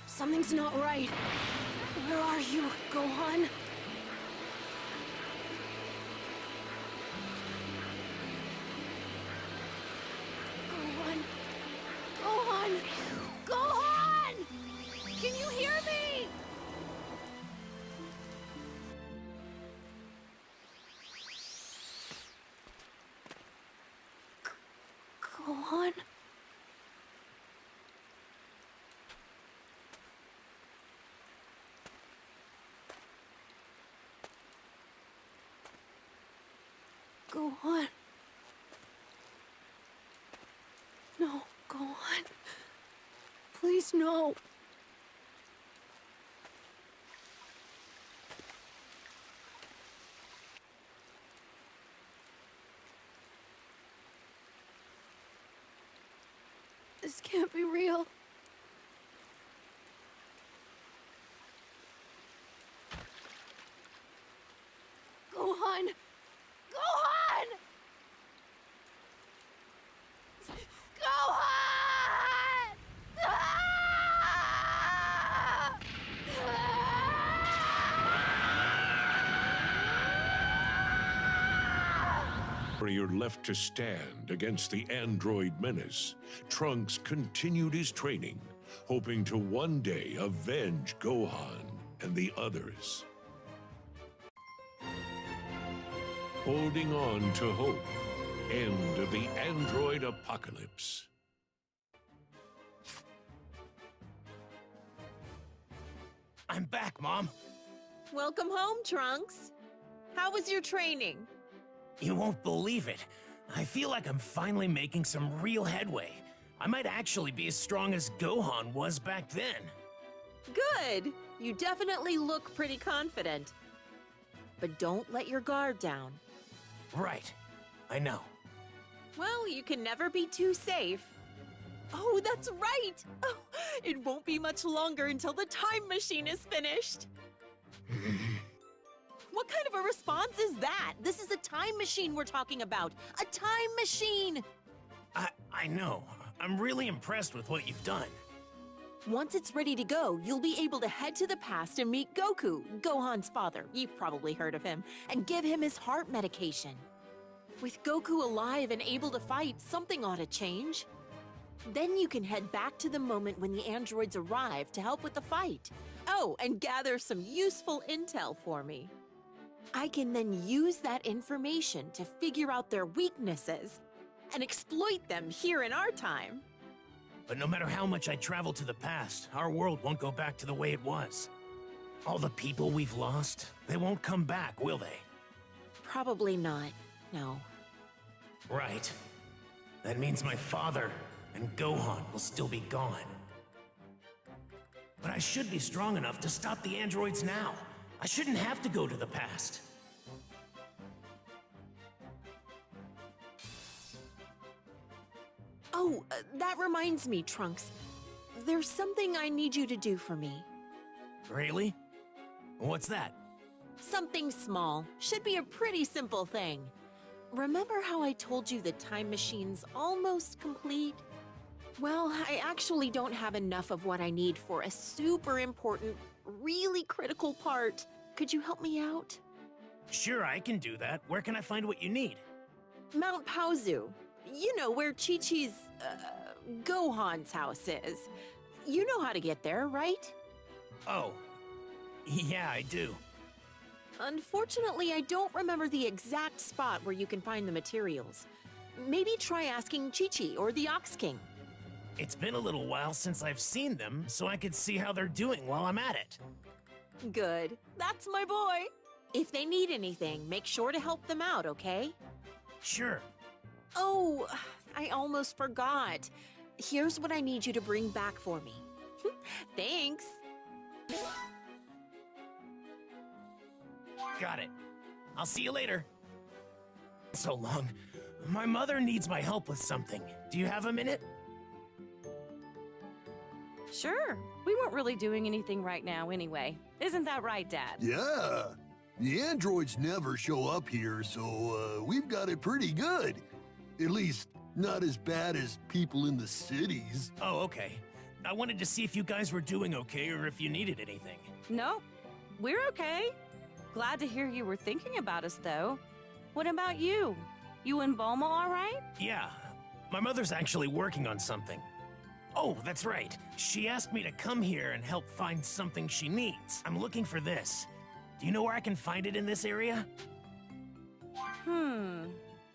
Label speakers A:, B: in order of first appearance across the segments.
A: Something's not right. Where are you, Gohan? Gohan! Gohan! Gohan! Can you hear me? Gohan? Gohan. No, Gohan. Please, no. This can't be real. Gohan! Gohan! Gohan! Ah!
B: Warrior left to stand against the android menace, Trunks continued his training, hoping to one day avenge Gohan and the others. Holding on to hope. End of the android apocalypse.
C: I'm back, Mom.
D: Welcome home, Trunks. How was your training?
C: You won't believe it. I feel like I'm finally making some real headway. I might actually be as strong as Gohan was back then.
D: Good. You definitely look pretty confident. But don't let your guard down.
C: Right. I know.
D: Well, you can never be too safe. Oh, that's right! Oh, it won't be much longer until the time machine is finished. What kind of a response is that? This is a time machine we're talking about. A time machine!
C: I know. I'm really impressed with what you've done.
D: Once it's ready to go, you'll be able to head to the past and meet Goku, Gohan's father. You've probably heard of him. And give him his heart medication. With Goku alive and able to fight, something ought to change. Then you can head back to the moment when the androids arrive to help with the fight. Oh, and gather some useful intel for me. I can then use that information to figure out their weaknesses and exploit them here in our time.
C: But no matter how much I travel to the past, our world won't go back to the way it was. All the people we've lost, they won't come back, will they?
D: Probably not, no.
C: Right. That means my father and Gohan will still be gone. But I should be strong enough to stop the androids now. I shouldn't have to go to the past.
D: Oh, that reminds me, Trunks. There's something I need you to do for me.
C: Really? What's that?
D: Something small. Should be a pretty simple thing. Remember how I told you the time machine's almost complete? Well, I actually don't have enough of what I need for a super important, really critical part. Could you help me out?
C: Sure, I can do that. Where can I find what you need?
D: Mount Paozu. You know where Chi-Chi's, Gohan's house is. You know how to get there, right?
C: Oh, yeah, I do.
D: Unfortunately, I don't remember the exact spot where you can find the materials. Maybe try asking Chi-Chi or the Ox King.
C: It's been a little while since I've seen them, so I could see how they're doing while I'm at it.
D: Good. That's my boy. If they need anything, make sure to help them out, okay?
C: Sure.
D: Oh, I almost forgot. Here's what I need you to bring back for me. Thanks.
C: Got it. I'll see you later. So long. My mother needs my help with something. Do you have a minute?
E: Sure. We weren't really doing anything right now anyway. Isn't that right, Dad?
F: Yeah. The androids never show up here, so we've got it pretty good. At least, not as bad as people in the cities.
C: Oh, okay. I wanted to see if you guys were doing okay or if you needed anything.
E: Nope, we're okay. Glad to hear you were thinking about us, though. What about you? You and Bulma all right?
C: Yeah, my mother's actually working on something. Oh, that's right. She asked me to come here and help find something she needs. I'm looking for this. Do you know where I can find it in this area?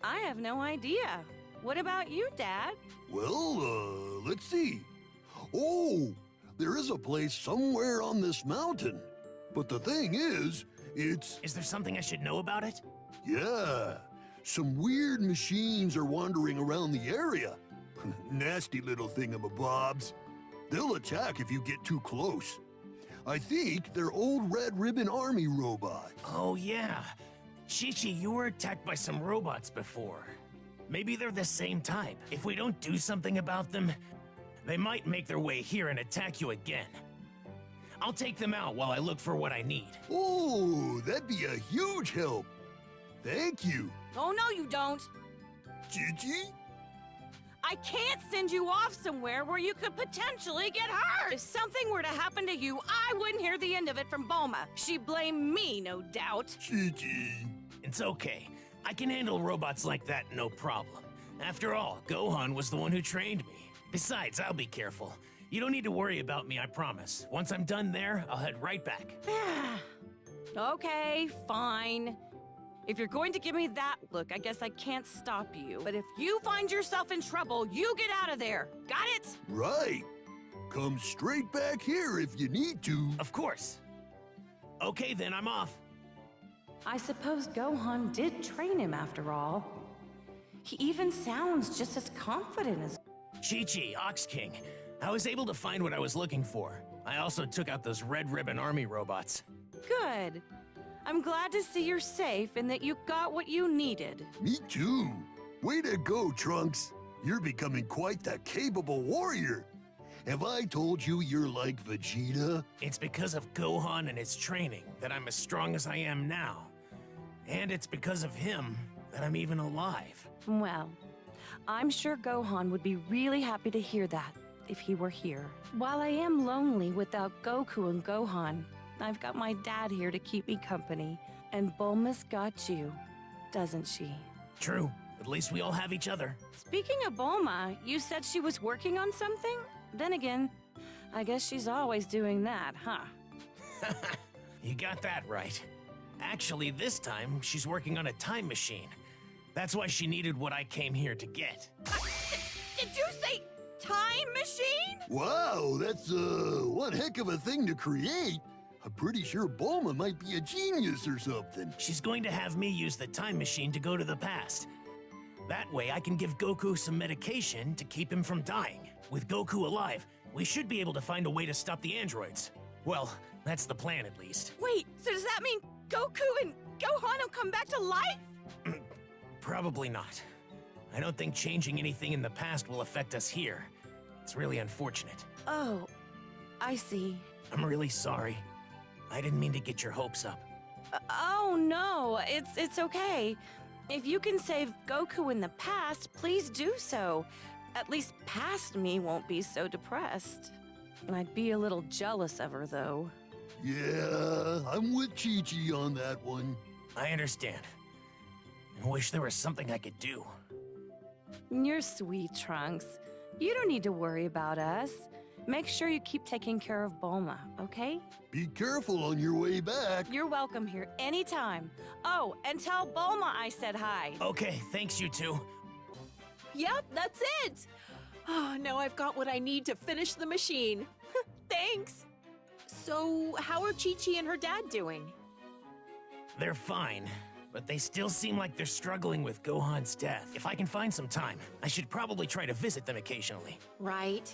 E: I have no idea. What about you, Dad?
F: Well, let's see. Oh, there is a place somewhere on this mountain. But the thing is, it's...
C: Is there something I should know about it?
F: Yeah, some weird machines are wandering around the area. Nasty little thingamabobs. They'll attack if you get too close. I think they're old Red Ribbon Army robots.
C: Oh, yeah. Chi-Chi, you were attacked by some robots before. Maybe they're the same type. If we don't do something about them, they might make their way here and attack you again. I'll take them out while I look for what I need.
F: Oh, that'd be a huge help. Thank you.
E: Oh, no, you don't.
F: Gigi?
E: I can't send you off somewhere where you could potentially get hurt. If something were to happen to you, I wouldn't hear the end of it from Bulma. She'd blame me, no doubt.
F: Gigi.
C: It's okay. I can handle robots like that, no problem. After all, Gohan was the one who trained me. Besides, I'll be careful. You don't need to worry about me, I promise. Once I'm done there, I'll head right back.
E: Okay, fine. If you're going to give me that look, I guess I can't stop you. But if you find yourself in trouble, you get out of there. Got it?
F: Right. Come straight back here if you need to.
C: Of course. Okay, then I'm off.
E: I suppose Gohan did train him after all. He even sounds just as confident as...
C: Chi-Chi, Ox King. I was able to find what I was looking for. I also took out those Red Ribbon Army robots.
E: Good. I'm glad to see you're safe and that you got what you needed.
F: Me too. Way to go, Trunks. You're becoming quite the capable warrior. Have I told you you're like Vegeta?
C: It's because of Gohan and his training that I'm as strong as I am now. And it's because of him that I'm even alive.
E: Well, I'm sure Gohan would be really happy to hear that if he were here. While I am lonely without Goku and Gohan, I've got my dad here to keep me company. And Bulma's got you, doesn't she?
C: True. At least we all have each other.
E: Speaking of Bulma, you said she was working on something? Then again, I guess she's always doing that, huh?
C: You got that right. Actually, this time, she's working on a time machine. That's why she needed what I came here to get.
E: Did you say time machine?
F: Wow, that's one heck of a thing to create. I'm pretty sure Bulma might be a genius or something.
C: She's going to have me use the time machine to go to the past. That way, I can give Goku some medication to keep him from dying. With Goku alive, we should be able to find a way to stop the androids. Well, that's the plan at least.
E: Wait, so does that mean Goku and Gohan will come back to life?
C: Probably not. I don't think changing anything in the past will affect us here. It's really unfortunate.
E: Oh, I see.
C: I'm really sorry. I didn't mean to get your hopes up.
E: Oh no, it's okay. If you can save Goku in the past, please do so. At least past me won't be so depressed. And I'd be a little jealous of her, though.
F: Yeah, I'm with Chi-Chi on that one.
C: I understand. I wish there was something I could do.
E: You're sweet, Trunks. You don't need to worry about us. Make sure you keep taking care of Bulma, okay?
F: Be careful on your way back.
E: You're welcome here anytime. Oh, and tell Bulma I said hi.
C: Okay, thanks you two.
D: Yep, that's it. Oh, now I've got what I need to finish the machine. Thanks. So, how are Chi-Chi and her dad doing?
C: They're fine, but they still seem like they're struggling with Gohan's death. If I can find some time, I should probably try to visit them occasionally.
D: Right.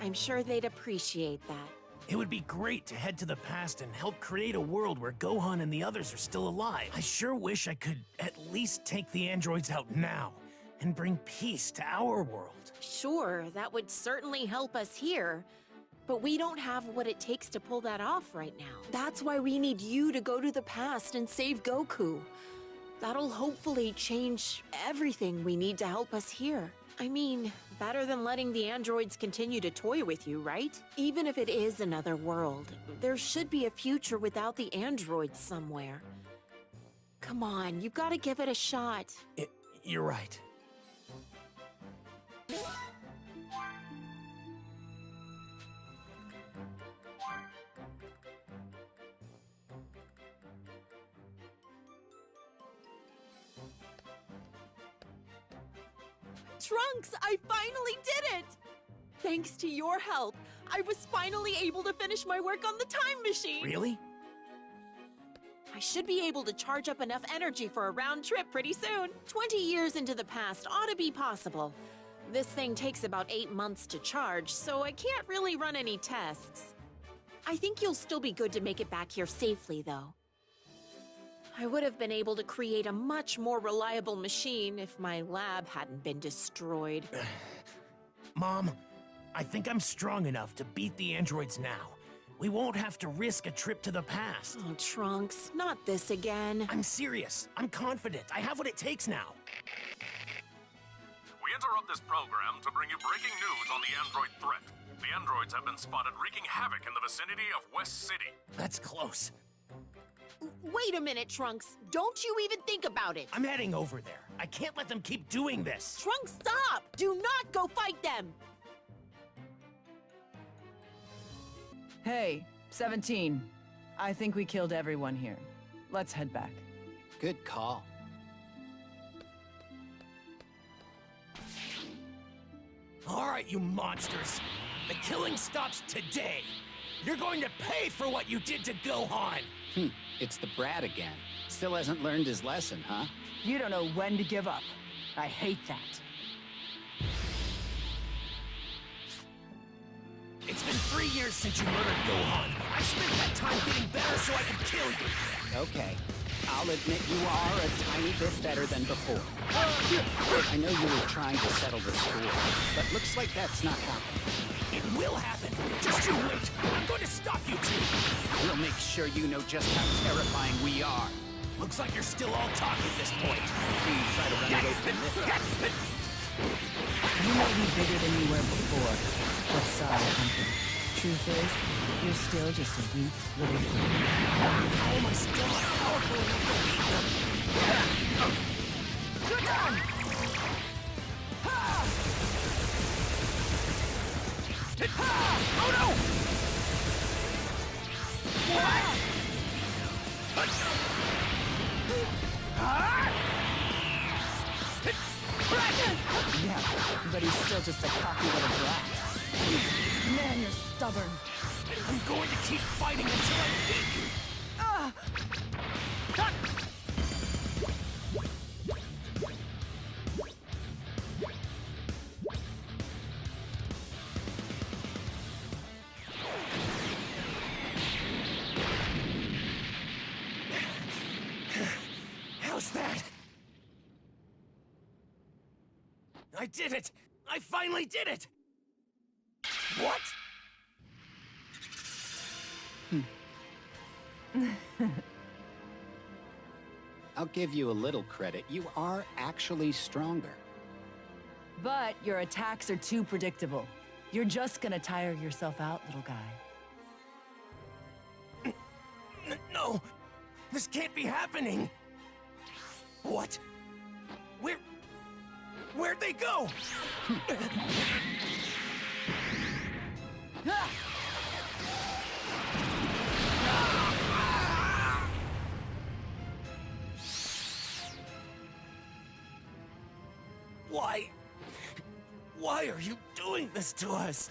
D: I'm sure they'd appreciate that.
C: It would be great to head to the past and help create a world where Gohan and the others are still alive. I sure wish I could at least take the androids out now and bring peace to our world.
D: Sure, that would certainly help us here. But we don't have what it takes to pull that off right now. That's why we need you to go to the past and save Goku. That'll hopefully change everything we need to help us here. I mean, better than letting the androids continue to toy with you, right? Even if it is another world, there should be a future without the androids somewhere. Come on, you've got to give it a shot.
C: You're right.
D: Trunks, I finally did it! Thanks to your help, I was finally able to finish my work on the time machine.
C: Really?
D: I should be able to charge up enough energy for a round trip pretty soon. 20 years into the past ought to be possible. This thing takes about 8 months to charge, so I can't really run any tests. I think you'll still be good to make it back here safely, though. I would have been able to create a much more reliable machine if my lab hadn't been destroyed.
C: Mom, I think I'm strong enough to beat the androids now. We won't have to risk a trip to the past.
D: Oh, Trunks, not this again.
C: I'm serious. I'm confident. I have what it takes now.
G: We interrupt this program to bring you breaking news on the android threat. The androids have been spotted wreaking havoc in the vicinity of West City.
C: That's close.
D: Wait a minute, Trunks. Don't you even think about it.
C: I'm heading over there. I can't let them keep doing this.
D: Trunks, stop! Do not go fight them!
H: Hey, 17. I think we killed everyone here. Let's head back.
I: Good call.
C: All right, you monsters. The killing stops today. You're going to pay for what you did to Gohan.
I: It's the brat again. Still hasn't learned his lesson, huh?
H: You don't know when to give up. I hate that.
C: It's been 3 years since you murdered Gohan. I spent that time getting better so I could kill you.
I: Okay. I'll admit you are a tiny bit better than before. I know you were trying to settle the score, but looks like that's not happening.
C: It will happen. Just you wait. I'm going to stop you two.
I: We'll make sure you know just how terrifying we are.
C: Looks like you're still all talk at this point.
I: You try to run away from this.
H: You may be bigger than you were before, but sorry, Hunter. Truth is, you're still just a weak little thing.
C: How am I still not powerful enough to beat them?
H: You're done!
C: Oh no! What?
H: Yeah, but he's still just a cocky little brat. Man, you're stubborn.
C: I'm going to keep fighting until I beat you. How's that? I did it! I finally did it! What?
I: I'll give you a little credit. You are actually stronger.
H: But your attacks are too predictable. You're just gonna tire yourself out, little guy.
C: No! This can't be happening! What? Where'd they go? Why are you doing this to us?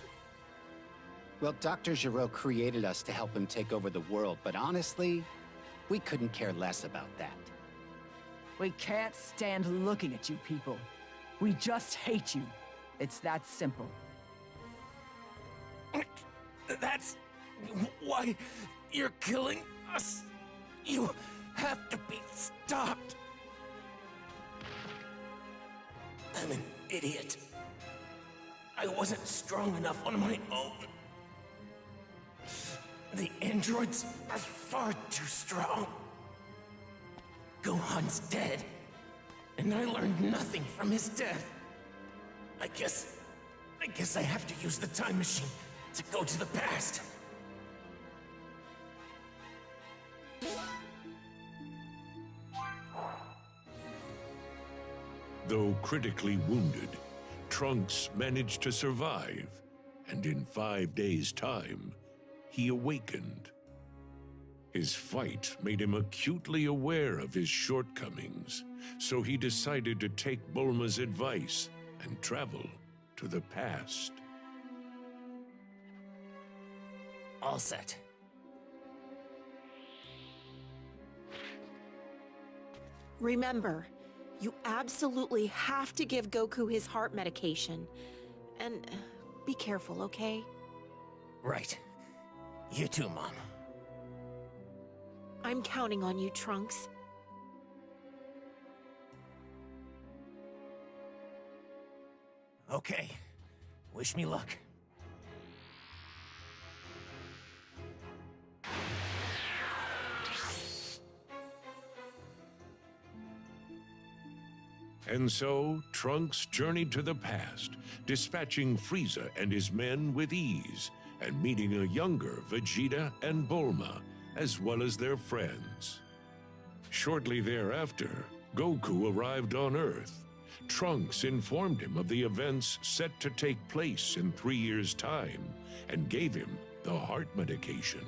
I: Well, Dr. Giraud created us to help him take over the world, but honestly, we couldn't care less about that.
H: We can't stand looking at you people. We just hate you. It's that simple.
C: That's why you're killing us. You have to be stopped. I'm an idiot. I wasn't strong enough on my own. The androids are far too strong. Gohan's dead, and I learned nothing from his death. I guess I have to use the time machine to go to the past.
B: Though critically wounded, Trunks managed to survive, and in 5 days' time, he awakened. His fight made him acutely aware of his shortcomings, so he decided to take Bulma's advice and travel to the past.
C: All set.
D: Remember, you absolutely have to give Goku his heart medication. And be careful, okay?
C: Right. You too, Mom.
D: I'm counting on you, Trunks.
C: Okay. Wish me luck.
B: And so, Trunks journeyed to the past, dispatching Frieza and his men with ease, and meeting a younger Vegeta and Bulma, as well as their friends. Shortly thereafter, Goku arrived on Earth. Trunks informed him of the events set to take place in 3 years' time, and gave him the heart medication.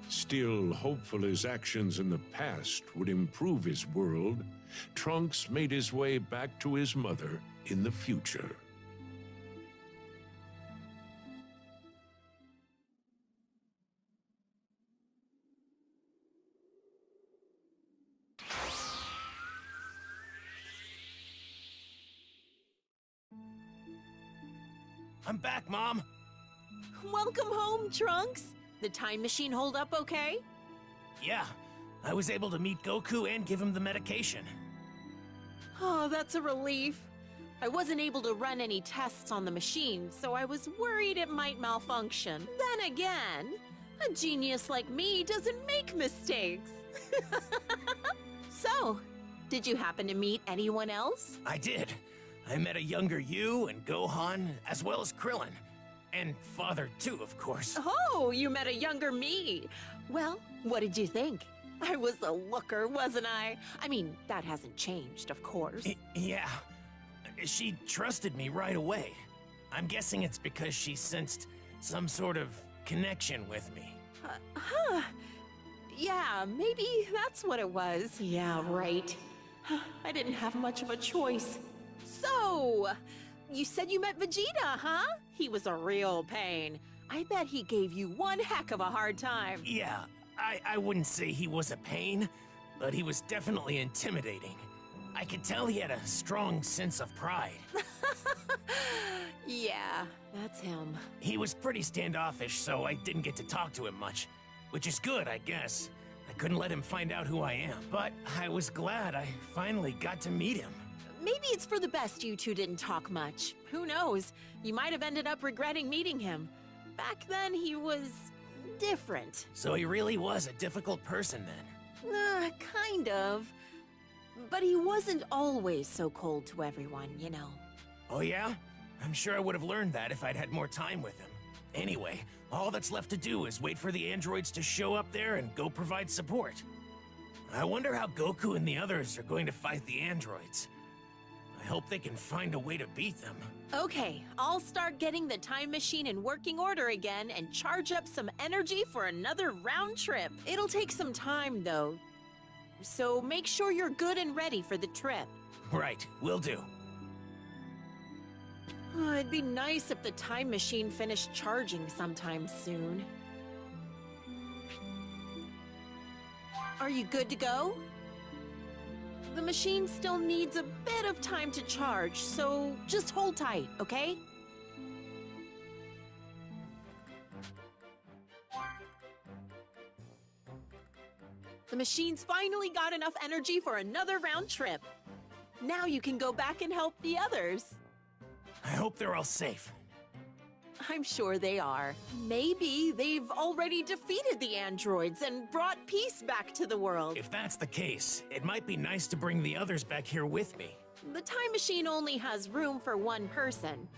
B: Still hopeful his actions in the past would improve his world, Trunks made his way back to his mother in the future.
C: I'm back, Mom!
D: Welcome home, Trunks. The time machine hold up okay?
C: Yeah, I was able to meet Goku and give him the medication.
D: Oh, that's a relief. I wasn't able to run any tests on the machine, so I was worried it might malfunction. Then again, a genius like me doesn't make mistakes. So, did you happen to meet anyone else?
C: I did. I met a younger you and Gohan, as well as Krillin. And Father, too, of course.
D: Oh, you met a younger me. Well, what did you think? I was a looker, wasn't I? I mean, that hasn't changed, of course.
C: Yeah. She trusted me right away. I'm guessing it's because she sensed some sort of connection with me.
D: Yeah, maybe that's what it was. Yeah, right. I didn't have much of a choice. So, you said you met Vegeta, huh? He was a real pain. I bet he gave you one heck of a hard time.
C: Yeah, I wouldn't say he was a pain, but he was definitely intimidating. I could tell he had a strong sense of pride.
D: Yeah, that's him.
C: He was pretty standoffish, so I didn't get to talk to him much. Which is good, I guess. I couldn't let him find out who I am. But I was glad I finally got to meet him.
D: Maybe it's for the best you two didn't talk much. Who knows? You might have ended up regretting meeting him. Back then, he was different.
C: So he really was a difficult person then?
D: Kind of. But he wasn't always so cold to everyone, you know.
C: Oh yeah? I'm sure I would have learned that if I'd had more time with him. Anyway, all that's left to do is wait for the androids to show up there and go provide support. I wonder how Goku and the others are going to fight the androids. I hope they can find a way to beat them.
D: Okay, I'll start getting the time machine in working order again and charge up some energy for another round trip. It'll take some time, though. So make sure you're good and ready for the trip.
C: Right, will do.
D: Oh, it'd be nice if the time machine finished charging sometime soon. Are you good to go? The machine still needs a bit of time to charge, so just hold tight, okay? The machine's finally got enough energy for another round trip. Now you can go back and help the others.
C: I hope they're all safe.
D: I'm sure they are. Maybe they've already defeated the androids and brought peace back to the world.
C: If that's the case, it might be nice to bring the others back here with me.
D: The time machine only has room for one person.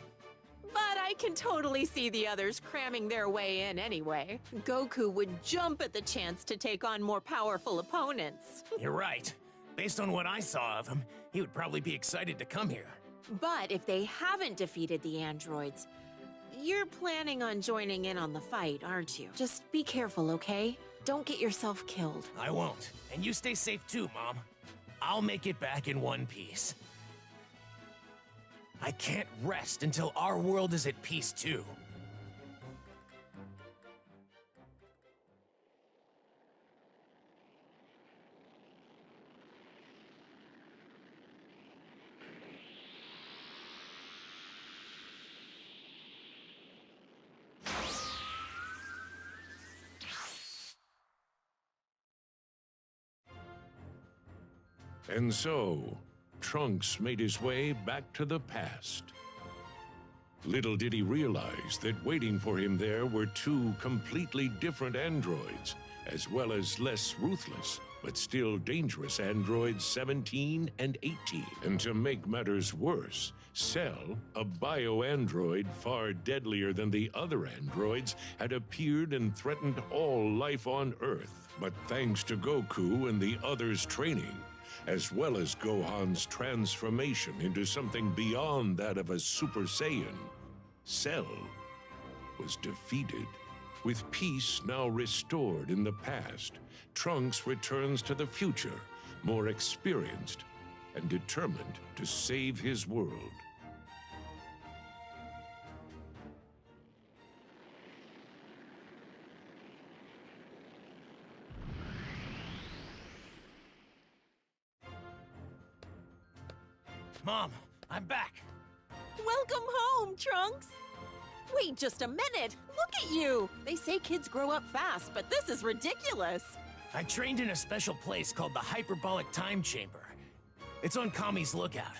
D: But I can totally see the others cramming their way in anyway. Goku would jump at the chance to take on more powerful opponents.
C: You're right. Based on what I saw of him, he would probably be excited to come here.
D: But if they haven't defeated the androids, you're planning on joining in on the fight, aren't you? Just be careful, okay? Don't get yourself killed.
C: I won't. And you stay safe too, Mom. I'll make it back in one piece. I can't rest until our world is at peace too.
B: And so, Trunks made his way back to the past. Little did he realize that waiting for him there were two completely different androids, as well as less ruthless, but still dangerous androids 17 and 18. And to make matters worse, Cell, a bio-android far deadlier than the other androids, had appeared and threatened all life on Earth. But thanks to Goku and the others' training, as well as Gohan's transformation into something beyond that of a Super Saiyan, Cell was defeated. With peace now restored in the past, Trunks returns to the future, more experienced and determined to save his world.
C: Mom, I'm back.
D: Welcome home, Trunks! Wait just a minute! Look at you! They say kids grow up fast, but this is ridiculous!
C: I trained in a special place called the Hyperbolic Time Chamber. It's on Kami's Lookout.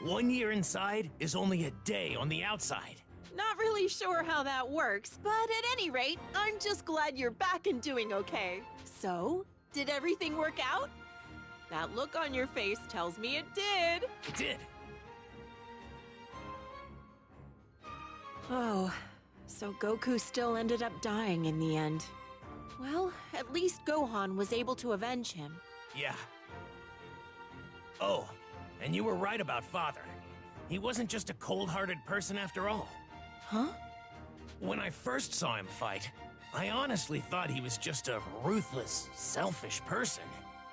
C: 1 year inside is only a day on the outside.
D: Not really sure how that works, but at any rate, I'm just glad you're back and doing okay. So, did everything work out? That look on your face tells me it did.
C: It did.
D: Oh, so Goku still ended up dying in the end. Well, at least Gohan was able to avenge him.
C: Yeah. Oh, and you were right about Father. He wasn't just a cold-hearted person after all.
D: Huh?
C: When I first saw him fight, I honestly thought he was just a ruthless, selfish person.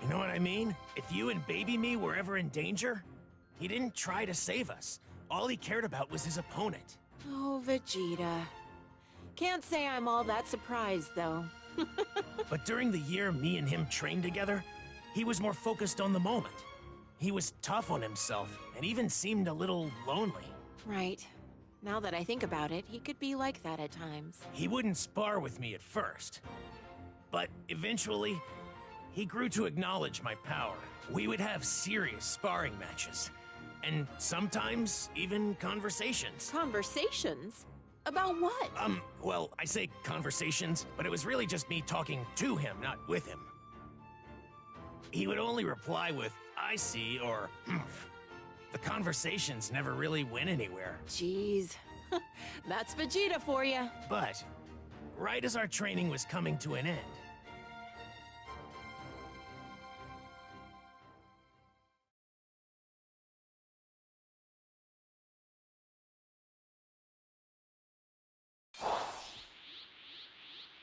C: You know what I mean? If you and Baby Me were ever in danger, he didn't try to save us. All he cared about was his opponent.
D: Oh, Vegeta. Can't say I'm all that surprised, though.
C: But during the year me and him trained together, he was more focused on the moment. He was tough on himself and even seemed a little lonely.
D: Right. Now that I think about it, he could be like that at times.
C: He wouldn't spar with me at first. But eventually, he grew to acknowledge my power. We would have serious sparring matches. And sometimes, even conversations.
D: Conversations? About what?
C: Well, I say conversations, but it was really just me talking to him, not with him. He would only reply with, "I see," or, "Humph." The conversations never really went anywhere.
D: Jeez. That's Vegeta for you.
C: But, right as our training was coming to an end,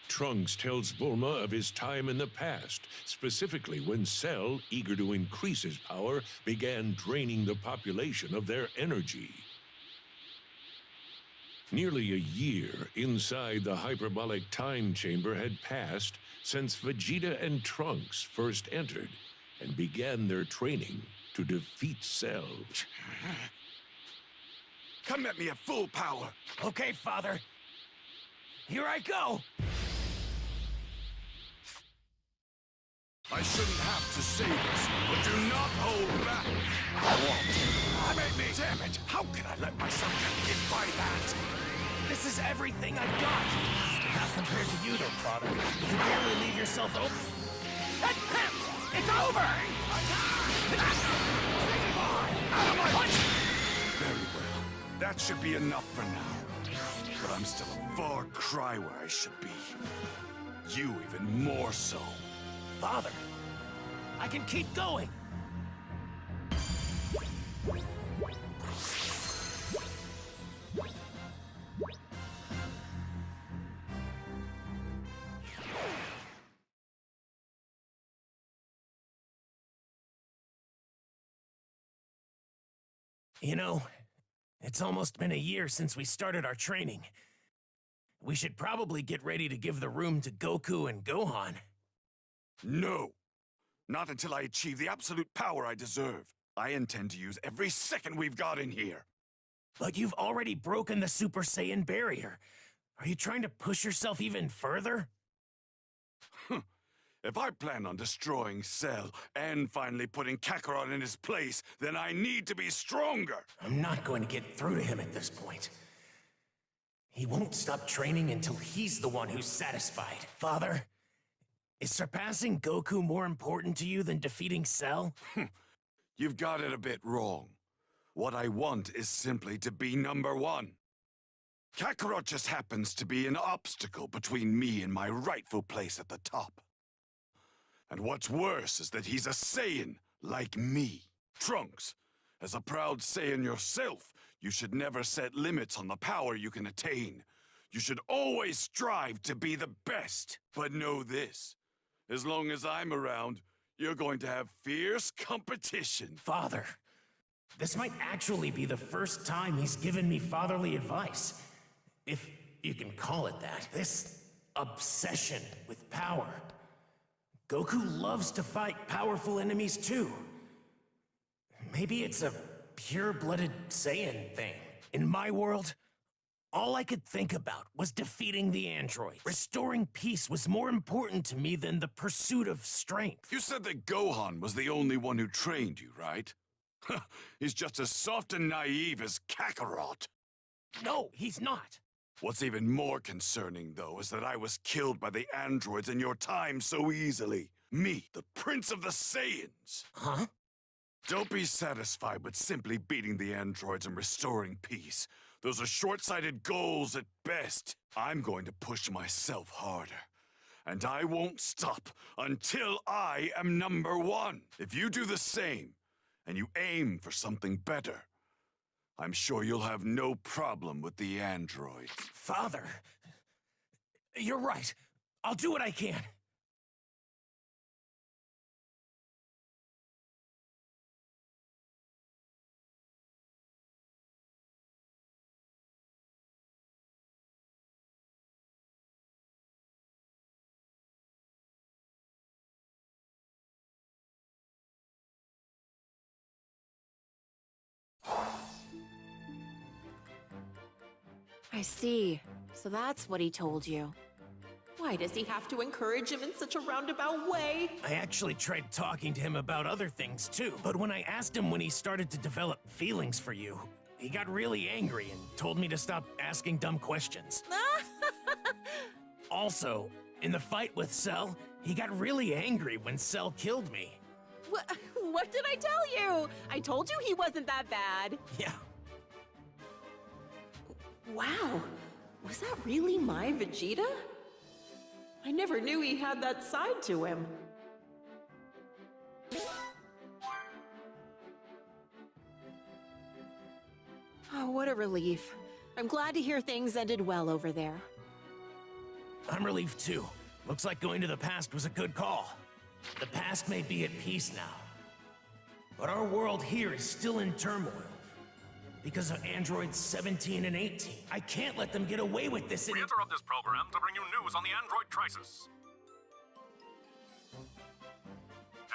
B: Trunks tells Bulma of his time in the past, specifically when Cell, eager to increase his power, began draining the population of their energy. Nearly a year inside the hyperbolic time chamber had passed since Vegeta and Trunks first entered and began their training to defeat Cell.
J: Come at me at full power.
C: okay, Father. Here I go!
J: I shouldn't have to say this, but do not hold back. I won't. Made me. Damn it! How can I let myself get hit by that?
C: This is everything I've got. Not compared to you, though, Father. You can barely leave yourself open. It's over!
J: Very well. That should be enough for now. But I'm still a far cry where I should be. You even more so.
C: Father, I can keep going. You know, it's almost been a year since we started our training. We should probably get ready to give the room to Goku and Gohan.
J: No. Not until I achieve the absolute power I deserve. I intend to use every second we've got in here.
C: But you've already broken the Super Saiyan barrier. Are you trying to push yourself even further?
J: If I plan on destroying Cell and finally putting Kakarot in his place, then I need to be stronger.
C: I'm not going to get through to him at this point. He won't stop training until he's the one who's satisfied. Father, is surpassing Goku more important to you than defeating Cell?
J: You've got it a bit wrong. What I want is simply to be #1. Kakarot just happens to be an obstacle between me and my rightful place at the top. And what's worse is that he's a Saiyan, like me. Trunks, as a proud Saiyan yourself, you should never set limits on the power you can attain. You should always strive to be the best. But know this, as long as I'm around, you're going to have fierce competition.
C: Father, this might actually be the first time he's given me fatherly advice. If you can call it that. This obsession with power. Goku loves to fight powerful enemies too. Maybe it's a pure-blooded Saiyan thing. In my world, all I could think about was defeating the android. Restoring peace was more important to me than the pursuit of strength.
J: You said that Gohan was the only one who trained you, right? He's just as soft and naive as Kakarot.
C: No, he's not.
J: What's even more concerning, though, is that I was killed by the androids in your time so easily. Me, the Prince of the Saiyans.
C: Huh?
J: Don't be satisfied with simply beating the androids and restoring peace. Those are short-sighted goals at best. I'm going to push myself harder. And I won't stop until I am #1. If you do the same, and you aim for something better, I'm sure you'll have no problem with the androids.
C: Father, you're right. I'll do what I can.
D: I see. So that's what he told you. Why does he have to encourage him in such a roundabout way?
C: I actually tried talking to him about other things too, but when I asked him when he started to develop feelings for you, he got really angry and told me to stop asking dumb questions. Also, in the fight with Cell, he got really angry when Cell killed me.
D: What did I tell you? I told you he wasn't that bad.
C: Yeah.
D: Wow, was that really my Vegeta? I never knew he had that side to him. Oh, what a relief. I'm glad to hear things ended well over there.
C: I'm relieved too. Looks like going to the past was a good call. The past may be at peace now, but our world here is still in turmoil. Because of androids 17 and 18. I can't let them get away with this
G: We interrupt this program to bring you news on the android crisis.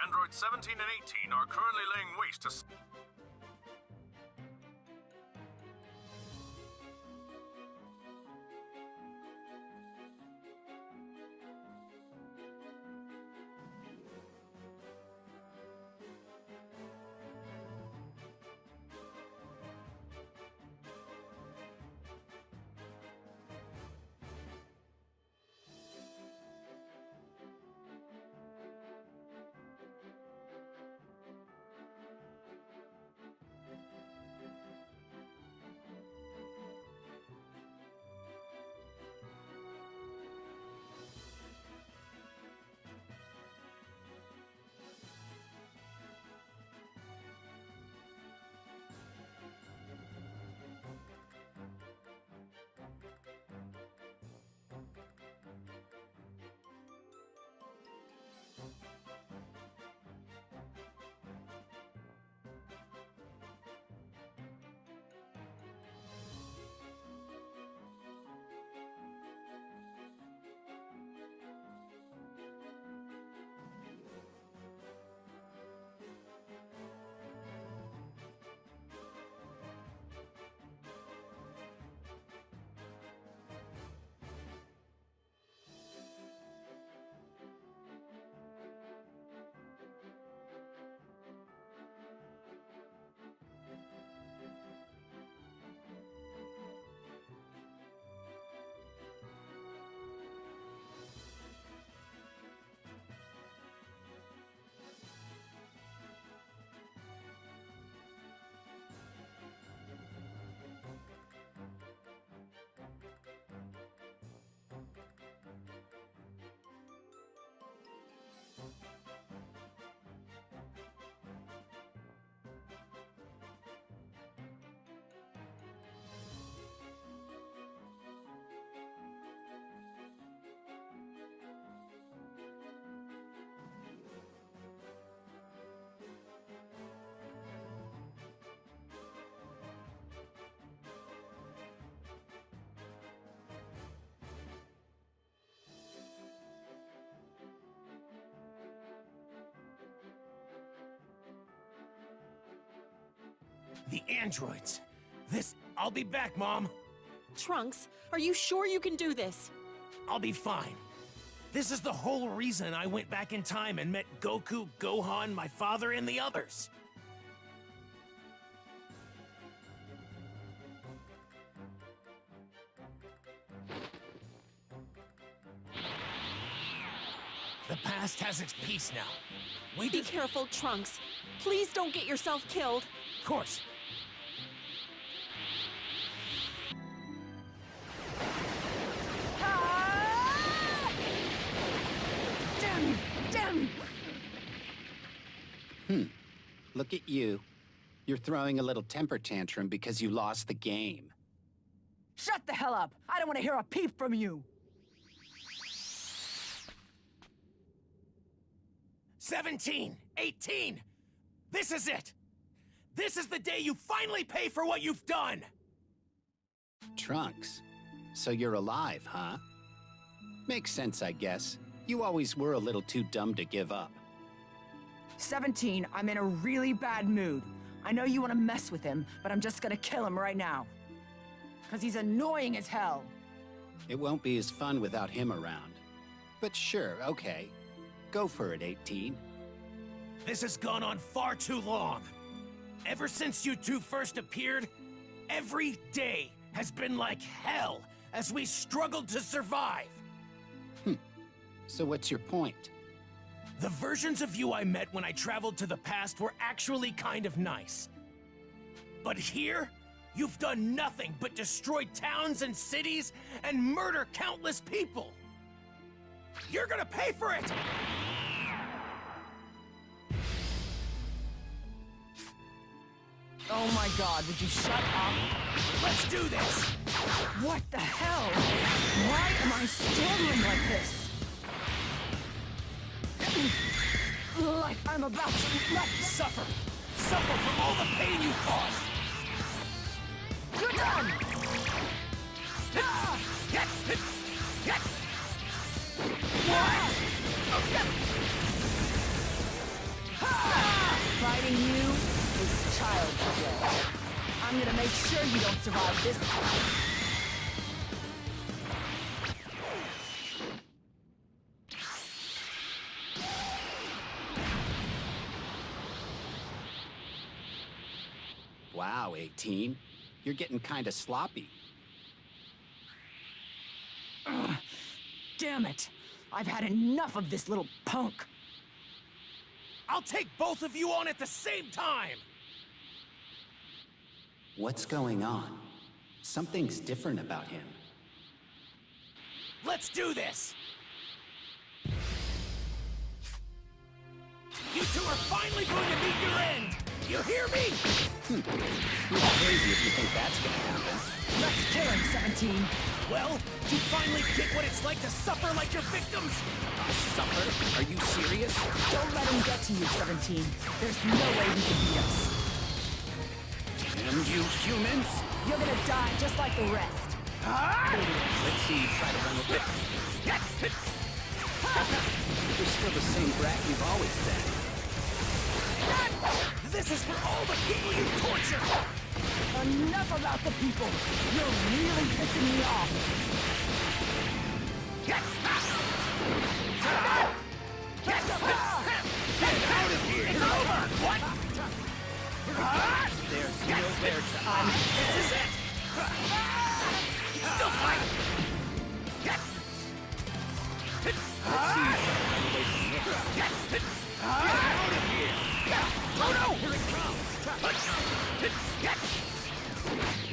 G: Androids 17 and 18 are currently laying waste to...
C: The androids. I'll be back, Mom.
D: Trunks, are you sure you can do this?
C: I'll be fine. This is the whole reason I went back in time and met Goku, Gohan, my father, and the others. The past has its peace now.
D: Be careful, Trunks. Please don't get yourself killed.
C: Of course.
H: Damn you!
I: Look at you. You're throwing a little temper tantrum because you lost the game.
H: Shut the hell up! I don't want to hear a peep from you!
C: 17, 18. This is it. This is the day you finally pay for what you've done.
I: Trunks. So you're alive, huh? Makes sense, I guess. You always were a little too dumb to give up.
H: 17, I'm in a really bad mood. I know you want to mess with him, but I'm just gonna kill him right now. Because he's annoying as hell.
I: It won't be as fun without him around. But sure, okay. Go for it, 18.
C: This has gone on far too long. Ever since you two first appeared, every day has been like hell as we struggled to survive.
I: So what's your point?
C: The versions of you I met when I traveled to the past were actually kind of nice. But here, you've done nothing but destroy towns and cities and murder countless people. You're gonna pay for it!
H: Oh my god, would you shut up?
C: Let's do this!
H: What the hell? Why am I struggling like this? Like I'm about to
C: Suffer! Suffer for all the pain you caused!
H: You're done! Fighting you is child's play. I'm gonna make sure you don't survive this time.
I: Wow, 18. You're getting kinda sloppy.
H: Damn it! I've had enough of this little punk.
C: I'll take both of you on at the same time!
I: What's going on? Something's different about him.
C: Let's do this! You two are finally going to meet your end! You hear me?
I: You're crazy if you think that's gonna happen.
H: Let's kill him, 17.
C: Well, do you finally get what it's like to suffer like your victims?
I: Suffer? Are you serious?
H: Don't let him get to you, 17. There's no way he can beat us.
I: Damn you humans!
H: You're gonna die just like the rest.
I: Let's see you try to run with it. You're still the same brat you've always been.
C: This is for all the people you've tortured!
H: Enough about the people. You're really pissing me off.
C: Get out of here! It's over! What?
I: There's nowhere to
C: This is it! Still fight!
I: Let's see you run away from here.
C: Get out of here! Oh no! Here it comes!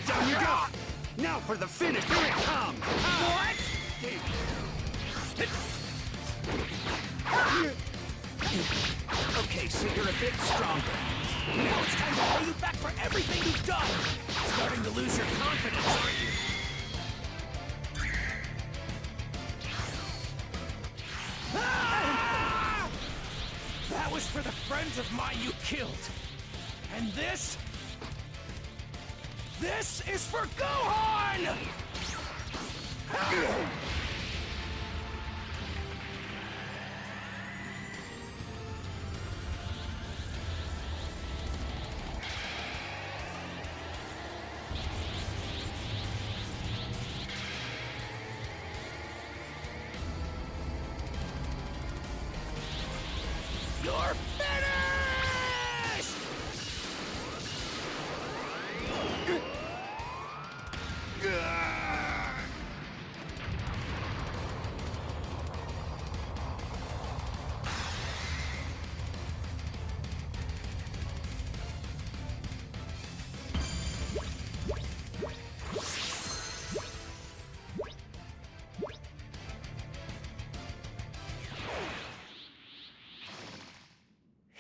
I: Down you go! Now for the finish! Here it comes!
C: What?
I: Okay, so you're a bit stronger.
C: Now it's time to pay you back for everything you've done! Starting to lose your confidence, aren't you? Ah! That was for the friends of mine you killed. And this? This is for Gohan!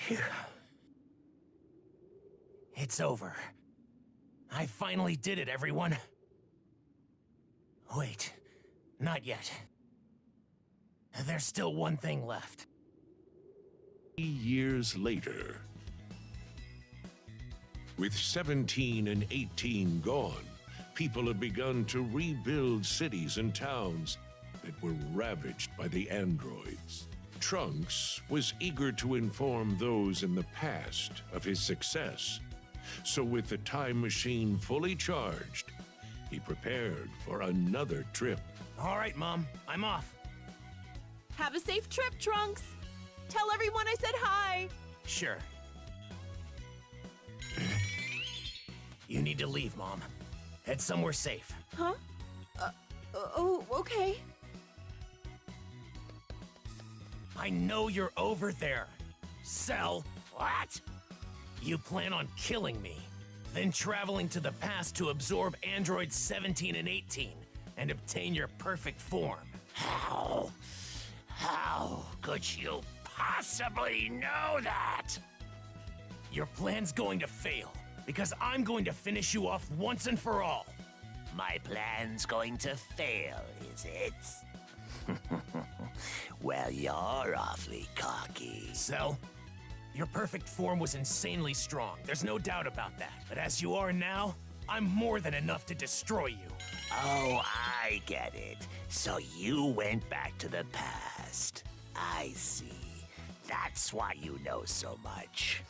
C: Phew. It's over. I finally did it, everyone. Wait, not yet. There's still one thing left.
B: 3 years later, with 17 and 18 gone, people have begun to rebuild cities and towns that were ravaged by the androids. Trunks was eager to inform those in the past of his success. So with the time machine fully charged, he prepared for another trip.
C: All right, Mom, I'm off.
D: Have a safe trip, Trunks. Tell everyone I said hi.
C: Sure. You need to leave, Mom. Head somewhere safe.
D: Huh? Oh, okay.
C: I know you're over there. Cell. What? You plan on killing me, then traveling to the past to absorb androids 17 and 18 and obtain your perfect form. How? How could you possibly know that? Your plan's going to fail, because I'm going to finish you off once and for all.
K: My plan's going to fail, is it? Well, you're awfully cocky.
C: Cell, your perfect form was insanely strong. There's no doubt about that. But as you are now, I'm more than enough to destroy you.
K: Oh, I get it. So you went back to the past. I see. That's why you know so much.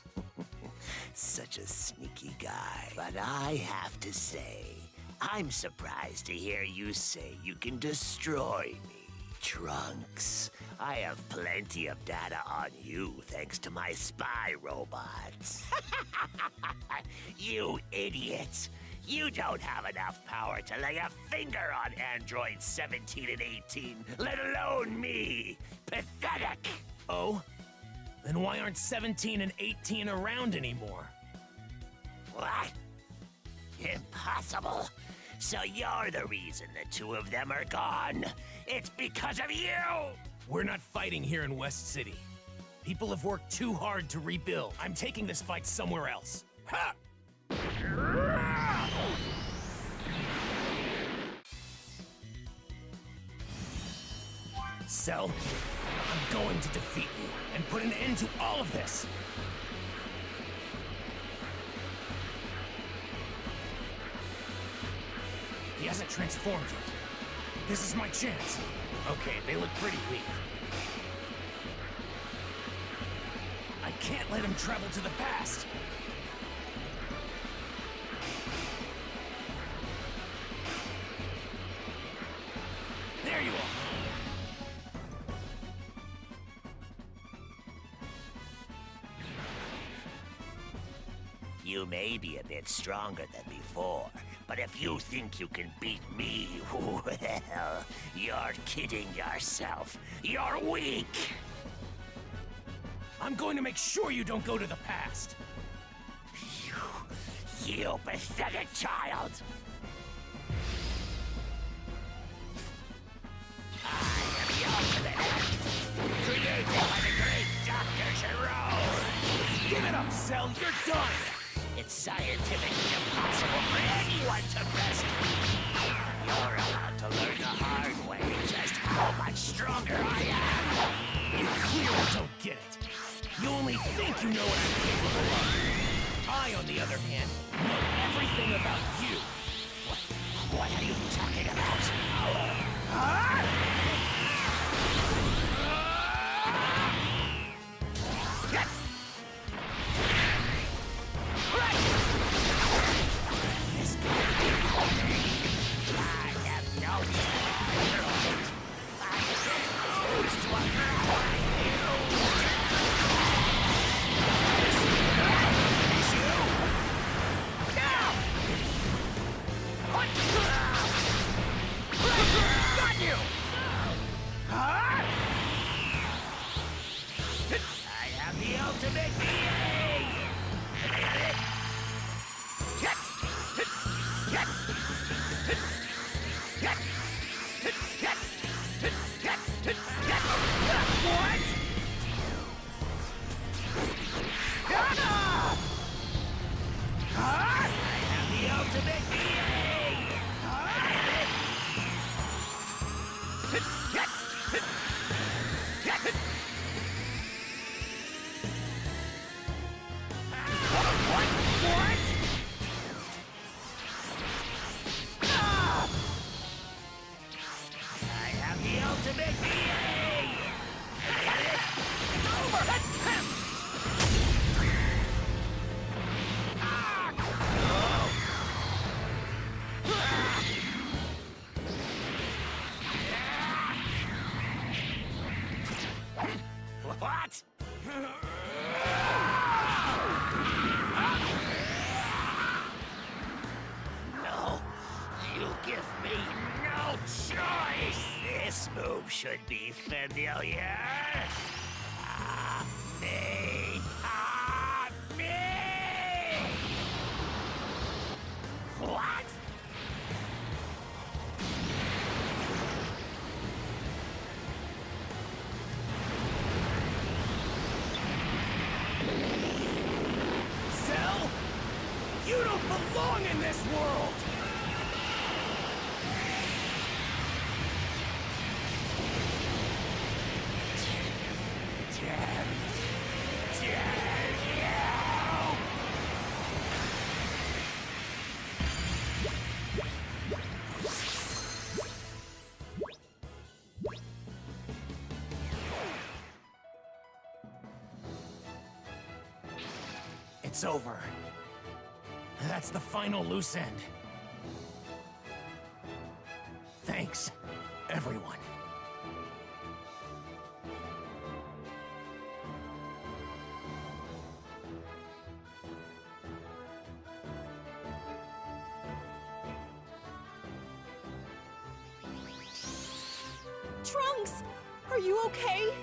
K: Such a sneaky guy. But I have to say, I'm surprised to hear you say you can destroy me. Trunks, I have plenty of data on you thanks to my spy robots. You idiots! You don't have enough power to lay a finger on androids 17 and 18, let alone me! Pathetic!
C: Oh? Then why aren't 17 and 18 around anymore?
K: What? Impossible! So you're the reason the two of them are gone. It's because of you!
C: We're not fighting here in West City. People have worked too hard to rebuild. I'm taking this fight somewhere else. Ha! Cell, I'm going to defeat you and put an end to all of this. He hasn't transformed yet. This is my chance. Okay, they look pretty weak. I can't let him travel to the past. There you are.
K: You may be a bit stronger than before, but if you think you can beat me, well, you're kidding yourself. You're weak!
C: I'm going to make sure you don't go to the past.
K: You pathetic child! I am the ultimate end, created by the great Dr. Gero!
C: Give it up, Cell, you're done!
K: It's scientifically impossible for anyone to best me. You're about to learn the hard way just how much stronger I am.
C: You clearly don't get it. You only think you know what I'm capable of. I, on the other hand, know everything about you.
K: What are you talking about? I have the ultimate VA! Get it? It's over! What? No, you give me no choice. This move should be familiar. Ah, me! Ah, me! What?
C: Cell? You don't belong in this world!
K: Damn you!
C: It's over. That's the final loose end. Thanks, everyone.
D: Trunks! Are you okay?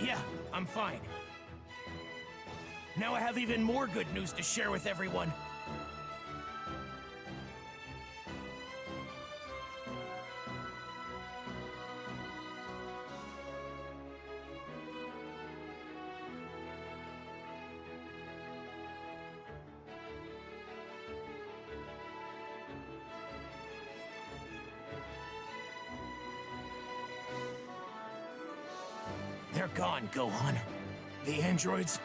C: Yeah, I'm fine. Now I have even more good news to share with everyone. They're gone, Gohan. The androids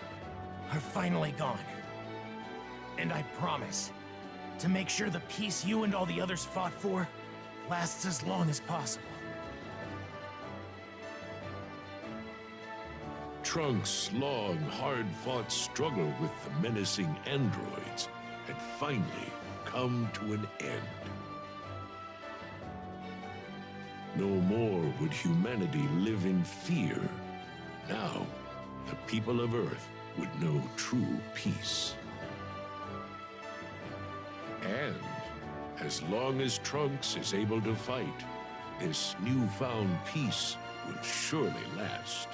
C: are finally gone. And I promise to make sure the peace you and all the others fought for lasts as long as possible.
B: Trunks' long, hard-fought struggle with the menacing androids had finally come to an end. No more would humanity live in fear. Now, the people of Earth would know true peace. And as long as Trunks is able to fight, this newfound peace will surely last.